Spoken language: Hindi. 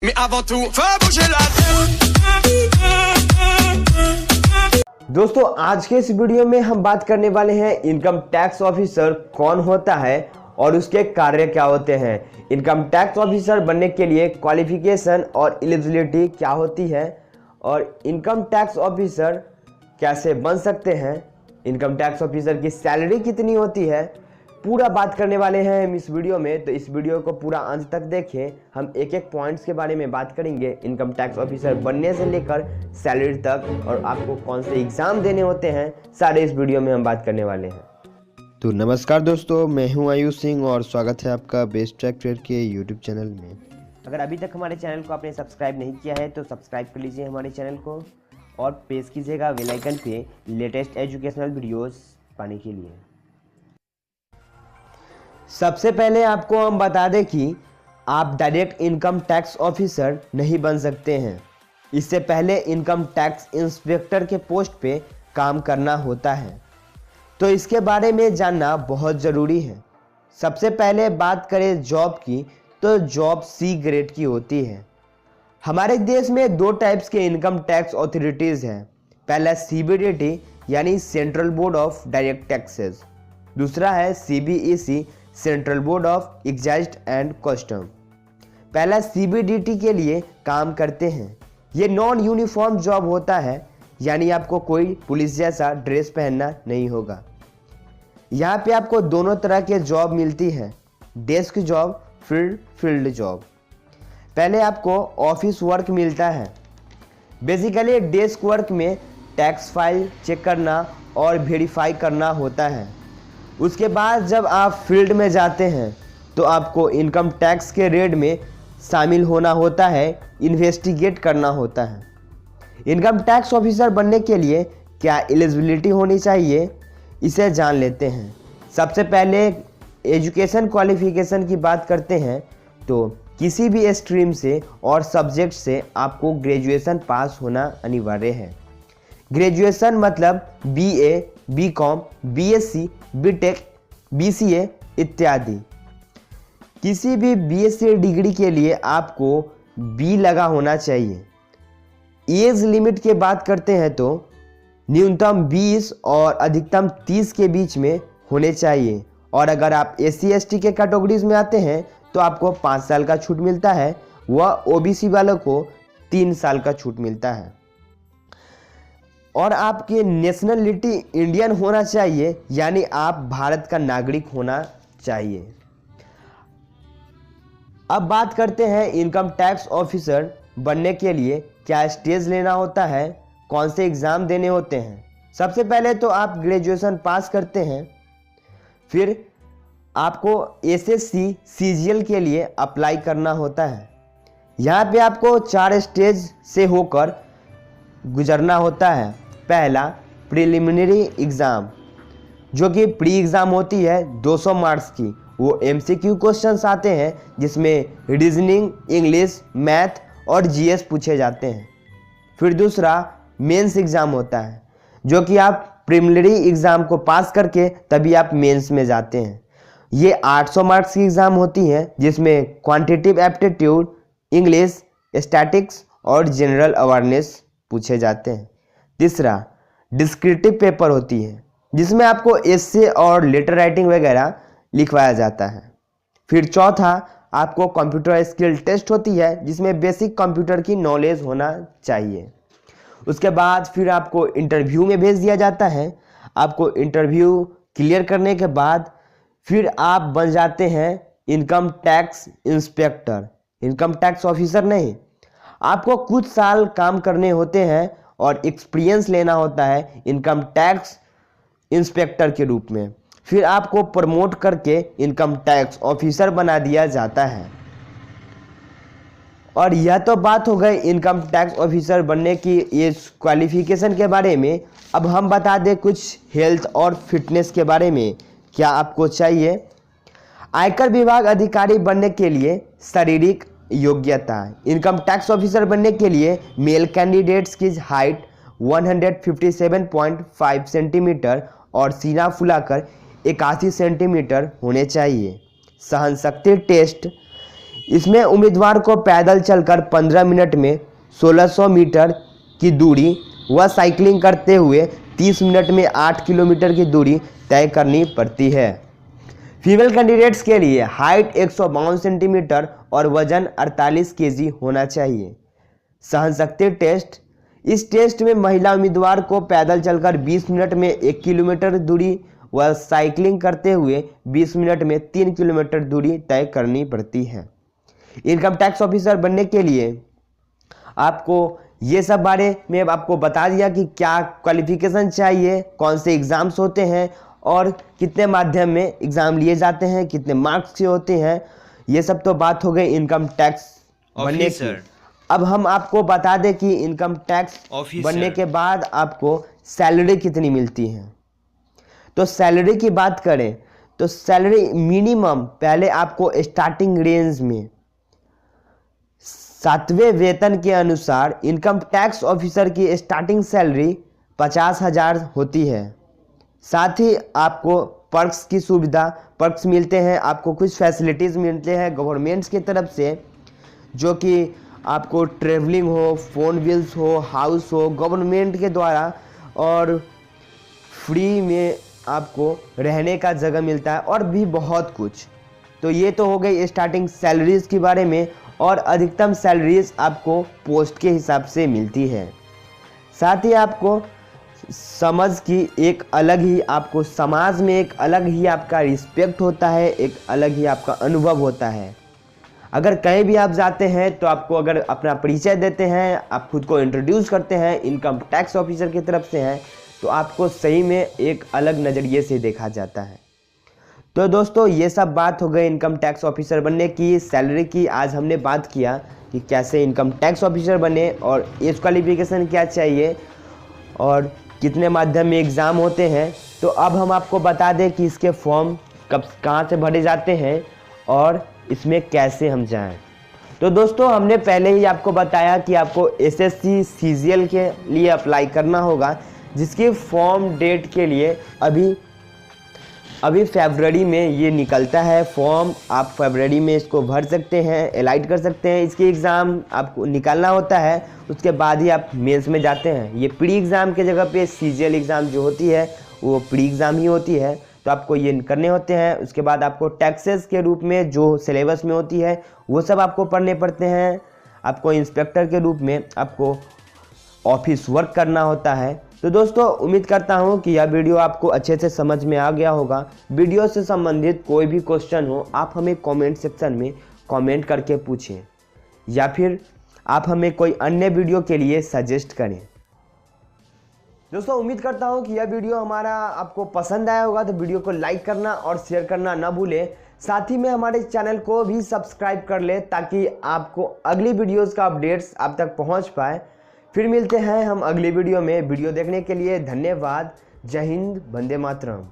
Mais avant tout, faut bouger la tête। दोस्तों आज के इस वीडियो में हम बात करने वाले हैं इनकम टैक्स ऑफिसर कौन होता है और उसके कार्य क्या होते हैं। इनकम टैक्स ऑफिसर बनने के लिए क्वालिफिकेशन और एलिजिबिलिटी क्या होती है और इनकम टैक्स ऑफिसर कैसे बन सकते हैं, इनकम टैक्स ऑफिसर की सैलरी कितनी होती है, पूरा बात करने वाले हैं हम इस वीडियो में। तो इस वीडियो को पूरा अंत तक देखें। हम एक एक पॉइंट्स के बारे में बात करेंगे, इनकम टैक्स ऑफिसर बनने से लेकर सैलरी तक, और आपको कौन से एग्ज़ाम देने होते हैं, सारे इस वीडियो में हम बात करने वाले हैं। तो नमस्कार दोस्तों, मैं हूं आयुष सिंह और स्वागत है आपका बेस्ट ट्रैक ट्रेड के यूट्यूब चैनल में। अगर अभी तक हमारे चैनल को आपने सब्सक्राइब नहीं किया है तो सब्सक्राइब कर लीजिए हमारे चैनल को और प्रेस कीजिएगा बेल आइकन पे लेटेस्ट एजुकेशनल वीडियोस पाने के लिए। सबसे पहले आपको हम बता दें कि आप डायरेक्ट इनकम टैक्स ऑफिसर नहीं बन सकते हैं। इससे पहले इनकम टैक्स इंस्पेक्टर के पोस्ट पे काम करना होता है, तो इसके बारे में जानना बहुत ज़रूरी है। सबसे पहले बात करें जॉब की, तो जॉब सी ग्रेड की होती है। हमारे देश में दो टाइप्स के इनकम टैक्स अथॉरिटीज़ हैं। पहला सीबीडीटी यानी central board of direct taxes, दूसरा है CBEC central board of excise and custom. पहला सीबीडीटी के लिए काम करते हैं। ये नॉन यूनिफॉर्म जॉब होता है, यानी आपको कोई पुलिस जैसा ड्रेस पहनना नहीं होगा। यहाँ पे आपको दोनों तरह के जॉब मिलती है, डेस्क जॉब, फील्ड जॉब। पहले आपको ऑफिस वर्क मिलता है। बेसिकली डेस्क वर्क में टैक्स फाइल चेक करना और वेरीफाई करना होता है। उसके बाद जब आप फील्ड में जाते हैं तो आपको इनकम टैक्स के रेड में शामिल होना होता है, इन्वेस्टिगेट करना होता है। इनकम टैक्स ऑफिसर बनने के लिए क्या एलिजिबिलिटी होनी चाहिए, इसे जान लेते हैं। सबसे पहले एजुकेशन क्वालिफिकेशन की बात करते हैं, तो किसी भी स्ट्रीम से और सब्जेक्ट से आपको ग्रेजुएशन पास होना अनिवार्य है। ग्रेजुएशन मतलब BA, BCom, BSc, BTech, BCA इत्यादि। किसी भी बीएससी डिग्री के लिए आपको बी लगा होना चाहिए। एज लिमिट की बात करते हैं तो न्यूनतम 20 और अधिकतम 30 के बीच में होने चाहिए, और अगर आप एससी एसटी के कैटेगरीज में आते हैं तो आपको 5 साल का छूट मिलता है, वह ओबीसी वालों को 3 साल का छूट मिलता है। और आपकी नेशनलिटी इंडियन होना चाहिए, यानी आप भारत का नागरिक होना चाहिए। अब बात करते हैं इनकम टैक्स ऑफिसर बनने के लिए क्या स्टेज लेना होता है, कौन से एग्ज़ाम देने होते हैं। सबसे पहले तो आप ग्रेजुएशन पास करते हैं, फिर आपको एसएससी सीजीएल के लिए अप्लाई करना होता है। यहाँ पे आपको 4 स्टेज से होकर गुजरना होता है। पहला प्रिलिमिनरी एग्ज़ाम, जो कि प्री एग्ज़ाम होती है 200 मार्क्स की। वो एमसीक्यू क्वेश्चंस आते हैं जिसमें रीजनिंग, इंग्लिश, मैथ और जीएस पूछे जाते हैं। फिर दूसरा मेंस एग्ज़ाम होता है, जो कि आप प्रिलिमिनरी एग्ज़ाम को पास करके तभी आप मेंस में जाते हैं। ये 800 मार्क्स की एग्ज़ाम होती है जिसमें क्वांटिटेटिव एप्टीट्यूड, इंग्लिश, स्टैटिक्स और जनरल अवेयरनेस पूछे जाते हैं। तीसरा डिस्क्रिप्टिव पेपर होती है, जिसमें आपको एस्से और लेटर राइटिंग वगैरह लिखवाया जाता है। फिर चौथा आपको कंप्यूटर स्किल टेस्ट होती है, जिसमें बेसिक कंप्यूटर की नॉलेज होना चाहिए। उसके बाद फिर आपको इंटरव्यू में भेज दिया जाता है। आपको इंटरव्यू क्लियर करने के बाद फिर आप बन जाते हैं income tax inspector, income tax officer नहीं। आपको कुछ साल काम करने होते हैं और एक्सपीरियंस लेना होता है इनकम टैक्स इंस्पेक्टर के रूप में। फिर आपको प्रमोट करके इनकम टैक्स ऑफिसर बना दिया जाता है। और यह तो बात हो गई इनकम टैक्स ऑफिसर बनने की ये क्वालिफिकेशन के बारे में। अब हम बता दें कुछ हेल्थ और फिटनेस के बारे में क्या आपको चाहिए। आयकर विभाग अधिकारी बनने के लिए शारीरिक योग्यता, इनकम टैक्स ऑफिसर बनने के लिए मेल कैंडिडेट्स की हाइट 157.5 सेंटीमीटर और सीना फुलाकर 81 सेंटीमीटर होने चाहिए। सहनशक्ति टेस्ट, इसमें उम्मीदवार को पैदल चलकर 15 मिनट में 1600 मीटर की दूरी व साइकिलिंग करते हुए 30 मिनट में 8 किलोमीटर की दूरी तय करनी पड़ती है। फीमेल कैंडिडेट्स के लिए हाइट 152 सेंटीमीटर और वजन 48 केजी होना चाहिए। सहनशक्ति टेस्ट, इस टेस्ट में महिला उम्मीदवार को पैदल चलकर 20 मिनट में 1 किलोमीटर दूरी व साइकिलिंग करते हुए 20 मिनट में 3 किलोमीटर दूरी तय करनी पड़ती है। इनकम टैक्स ऑफिसर बनने के लिए आपको ये सब बारे में आपको बता दिया कि क्या क्वालिफिकेशन चाहिए, कौन से एग्ज़ाम्स होते हैं और कितने माध्यम में एग्ज़ाम लिए जाते हैं, कितने मार्क्स के होते हैं। ये सब तो बात हो गई इनकम टैक्स बनने की। अब हम आपको बता दें कि इनकम टैक्स बनने के बाद आपको सैलरी कितनी मिलती है। तो सैलरी की बात करें तो सैलरी मिनिमम पहले आपको स्टार्टिंग रेंज में 7वें वेतन के अनुसार इनकम टैक्स ऑफिसर की स्टार्टिंग सैलरी 50,000 होती है। साथ ही आपको पर्क्स की सुविधा पर्क्स मिलते हैं, आपको कुछ फैसिलिटीज़ मिलते हैं गवर्नमेंट्स की तरफ से, जो कि आपको ट्रेवलिंग हो, फ़ोन बिल्स हो, हाउस हो गवर्नमेंट के द्वारा, और फ्री में आपको रहने का जगह मिलता है और भी बहुत कुछ। तो ये तो हो गई स्टार्टिंग सैलरीज़ के बारे में, और अधिकतम सैलरीज आपको पोस्ट के हिसाब से मिलती है। साथ ही आपको समझ की एक अलग ही, आपको समाज में एक अलग ही आपका रिस्पेक्ट होता है, एक अलग ही आपका अनुभव होता है। अगर कहीं भी आप जाते हैं तो आपको अगर अपना परिचय देते हैं, आप खुद को इंट्रोड्यूस करते हैं इनकम टैक्स ऑफिसर की तरफ से हैं, तो आपको सही में एक अलग नज़रिए से देखा जाता है। तो दोस्तों ये सब बात हो गई इनकम टैक्स ऑफिसर बनने की, सैलरी की। आज हमने बात किया कि कैसे इनकम टैक्स ऑफिसर बने और एज क्वालिफिकेशन क्या चाहिए और कितने माध्यम में एग्ज़ाम होते हैं। तो अब हम आपको बता दें कि इसके फॉर्म कहाँ से भरे जाते हैं और इसमें कैसे हम जाएं। तो दोस्तों हमने पहले ही आपको बताया कि आपको एसएससी सीजीएल के लिए अप्लाई करना होगा, जिसकी फॉर्म डेट के लिए अभी फरवरी में ये निकलता है फॉर्म। आप फरवरी में इसको भर सकते हैं, एलाइट कर सकते हैं। इसके एग्ज़ाम आपको निकालना होता है, उसके बाद ही आप मेंस में जाते हैं। ये प्री एग्ज़ाम के जगह पे सीजीएल एग्ज़ाम जो होती है वो प्री एग्ज़ाम ही होती है, तो आपको ये करने होते हैं। उसके बाद आपको टैक्सेस के रूप में जो सिलेबस में होती है वो सब आपको पढ़ने पड़ते हैं। आपको इंस्पेक्टर के रूप में आपको ऑफिस वर्क करना होता है। तो दोस्तों उम्मीद करता हूं कि यह वीडियो आपको अच्छे से समझ में आ गया होगा। वीडियो से संबंधित कोई भी क्वेश्चन हो आप हमें कमेंट सेक्शन में कमेंट करके पूछें, या फिर आप हमें कोई अन्य वीडियो के लिए सजेस्ट करें। दोस्तों उम्मीद करता हूं कि यह वीडियो हमारा आपको पसंद आया होगा, तो वीडियो को लाइक करना और शेयर करना ना भूलें। साथ ही में हमारे चैनल को भी सब्सक्राइब कर लें ताकि आपको अगली वीडियोज़ का अपडेट्स आप तक पहुँच पाए। फिर मिलते हैं हम अगली वीडियो में। वीडियो देखने के लिए धन्यवाद। जय हिंद, वंदे मातरम।